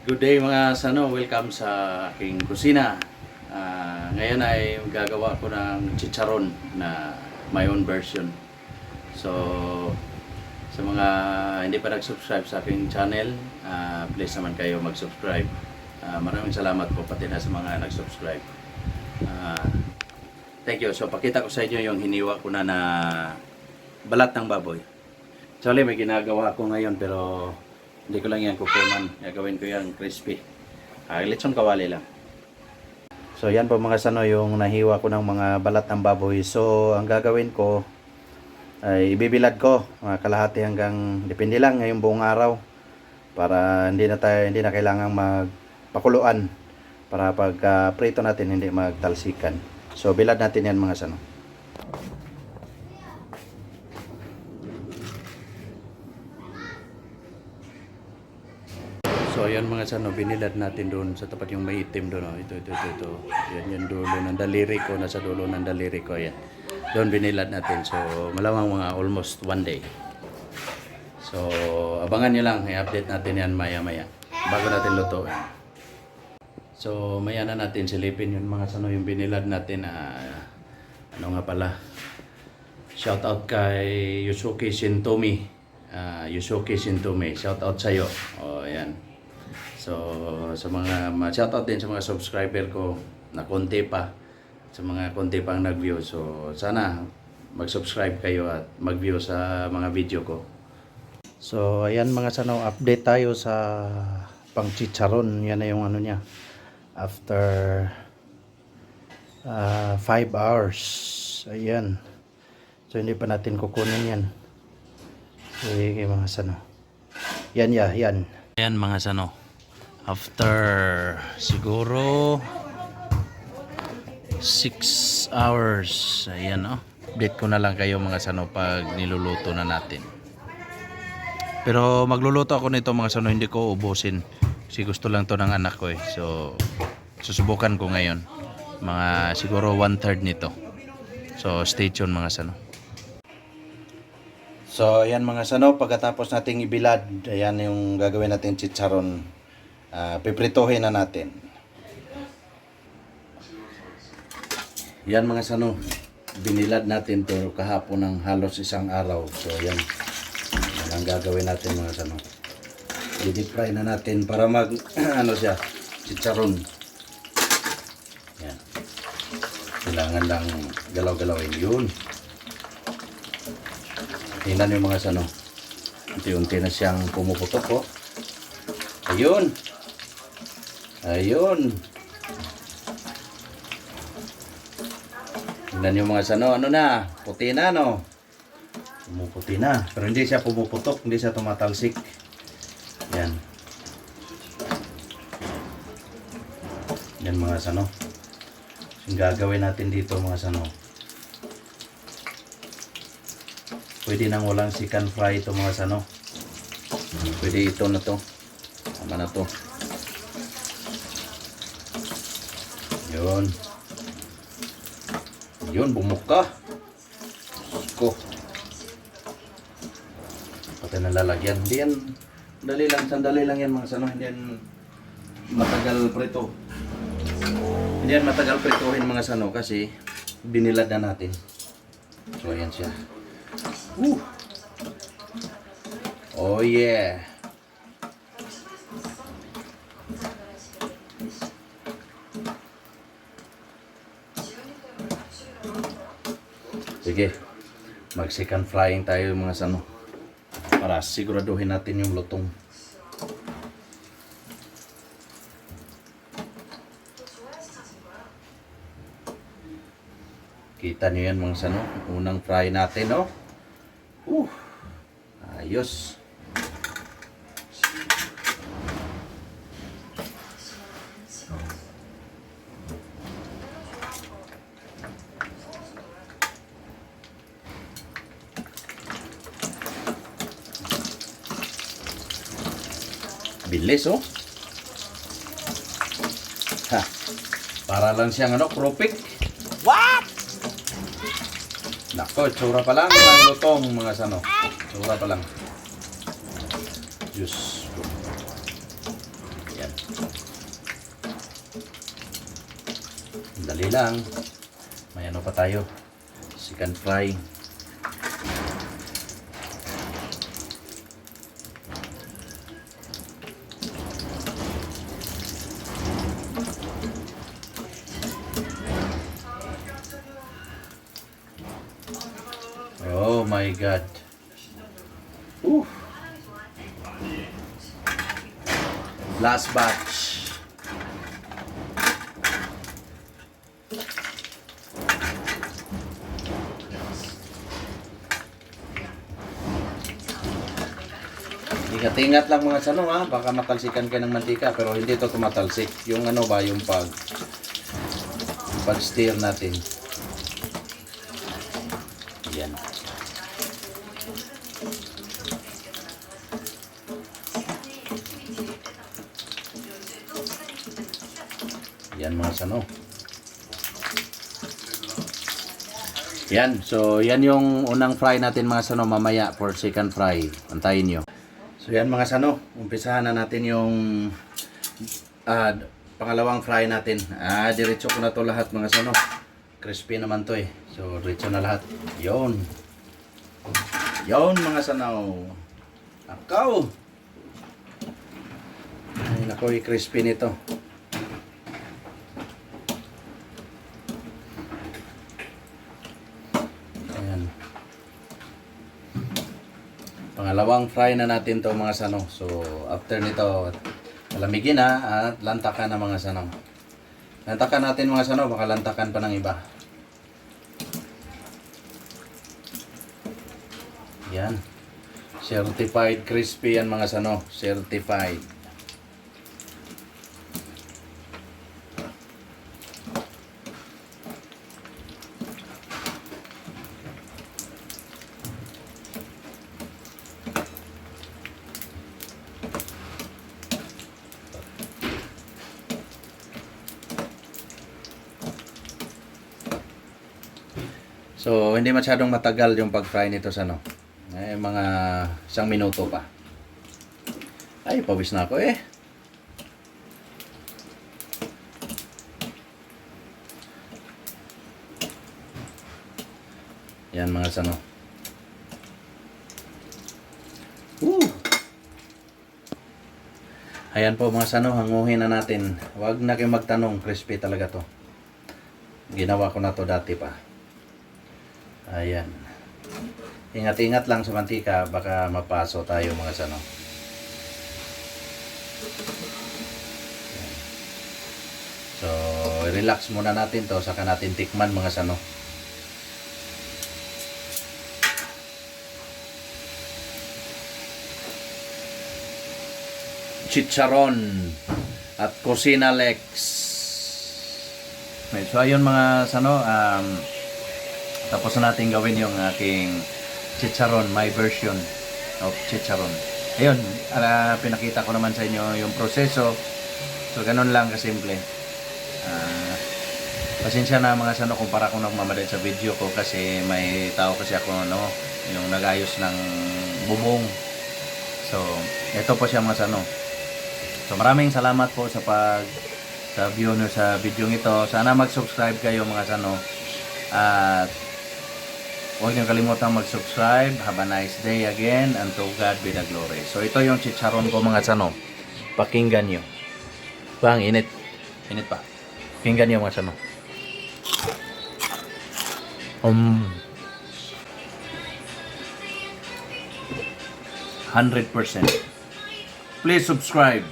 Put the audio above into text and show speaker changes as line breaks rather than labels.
Good day mga sano, welcome sa aking kusina. Ngayon ay gagawa ko ng chicharon na my own version. So, sa mga hindi pa nag-subscribe sa aking channel, please naman kayo mag-subscribe. Maraming salamat po pati na sa mga nag-subscribe. Thank you. So, pakita ko sa inyo yung hiniwa ko na balat ng baboy. Actually, may ginagawa ako ngayon pero hindi ko lang yan kukuman. Gagawin ko yan crispy. Lechon kawali lang. So yan po mga sano yung nahiwa ko ng mga balat ng baboy. So ang gagawin ko ay ibibilad ko mga kalahati hanggang depende lang ngayong buong araw para hindi na kailangang magpakuluan para pag prito natin hindi magtalsikan. So bilad natin yan mga sano. So ayan mga sano, binilad natin doon sa tapat yung may itim doon. Oh. Ito. Yan yung dulo ng daliri ko, nasa dulo ng daliri ko. Yan. Doon binilad natin. So malamang mga almost one day. So abangan nyo lang, i-update natin yan maya-maya bago natin lutuin. So maya na natin silipin yung mga sano yung binilad natin. Ano nga pala? Shout out kay Yusuke Shintomi. Yusuke Shintomi, shout out sa'yo. O yan. So, sa mga shoutout din sa mga subscriber ko na konti pa, sa mga konti pang nag-view. So, sana mag-subscribe kayo at mag-view sa mga video ko. So, ayan mga sanaw, update tayo sa pang chicharon. Yan na yung ano niya. After 5 hours. Ayan. So, hindi pa natin kukunin yan. Sige mga sanaw. Yan. Ayan mga sanaw. After siguro 6 hours. Ayan update ko na lang kayo mga sano pag niluluto na natin. Pero magluluto ako nito mga sano, hindi ko ubusin. Kasi gusto lang to ng anak ko eh. So susubukan ko ngayon. Mga siguro 1/3 nito. So stay tuned mga sano. So ayan mga sano, pagkatapos nating ibilad, ayan yung gagawin natin chicharon. Piprituhin na natin. Yan mga sano, binilad natin to kahapon ng halos isang araw. So yan ang gagawin natin mga sano. I-deep fry na natin para mag siya, chicharon. Yan. Kailangan lang galaw-galawin yun. Tingnan yung mga sano. Unti-unti na siyang pumuputok po. Ayun. Tingnan yung mga sano, ano na, puti na no. Pumuputi na, pero hindi siya pumuputok, hindi siya tumatalsik. Yan. Yan mga sano. Yung gagawin natin dito mga sano. Pwede nang walang chicken fry ito mga sano. Pwede ito na to. Tama na to. Yun, bumuka. Ko. Pati nalalagyan. Hindi yan, sandali lang yan mga sano. Hindi yan matagal prito. Hindi yan matagal prituhin mga sano kasi binilad na natin. So ayan siya. Oh yeah. Sige, mag-second frying tayo mga sano para siguraduhin natin yung lutong. Kita nyo yan mga sano, unang fry natin ayos. Bilis para lang siyang propik. What? Nako, tsura pa lang ang lutong mga sano. Tsura pa lang. Diyos ko. Yan. Dali lang. May ano pa tayo. Chicken fry. Oh my God. Ooh. Last batch. Ingat-ingat lang mga sanong ha, baka matalsikan ka ng mantika pero hindi ito tumatalsik. Yung ano ba, yung pag-stir natin. Yan. Yan mga sano. Yan, so yan yung unang fry natin mga sano mamaya for second fry. Antayin nyo. So yan mga sano, umpisahan na natin yung pangalawang fry natin. Diretso ko na to lahat mga sano. Crispy naman to eh. So diretso na lahat. Yon. Yon mga sano. Akaw. Ay nako, crispy nito. Pangalawang fry na natin to mga sano. So after nito, malamigin na at lantakan na mga sano. Lantakan natin mga sano, baka lantakan pa ng iba. Yan. Certified crispy yan mga sano. Certified. So, hindi masyadong matagal yung pag-fry nito sa ano. Mga 1 minuto pa. Ay, pawis na ako eh. Yan mga sano. Ayan po mga sano, hanguhin na natin. Huwag na kayong magtanong, crispy talaga to. Ginawa ko na to dati pa. Ayan. Ingat-ingat lang sa mantika, baka mapaso tayo mga sano. So, relax muna natin to, saka natin tikman mga sano. Chicharon at Cocina Lex. So, ayun mga sano, tapos na natin gawin yung aking chicharon, my version of chicharon. Ayun, pinakita ko naman sa inyo yung proseso. So, ganun lang kasimple. Pasensya na mga sano kung para akong nagmamalit sa video ko kasi may tao kasi ako yung nagayos ng bubong. So, ito po siya mga sano. So, maraming salamat po sa view nyo sa video ito. Sana mag-subscribe kayo mga sano. At huwag niyo kalimutan mag-subscribe. Have a nice day again and to God be the glory. So ito yung chicharon ko mga sano. Pakinggan nyo. Bang, init. Init pa. Pakinggan nyo mga sano. 100%. Please subscribe.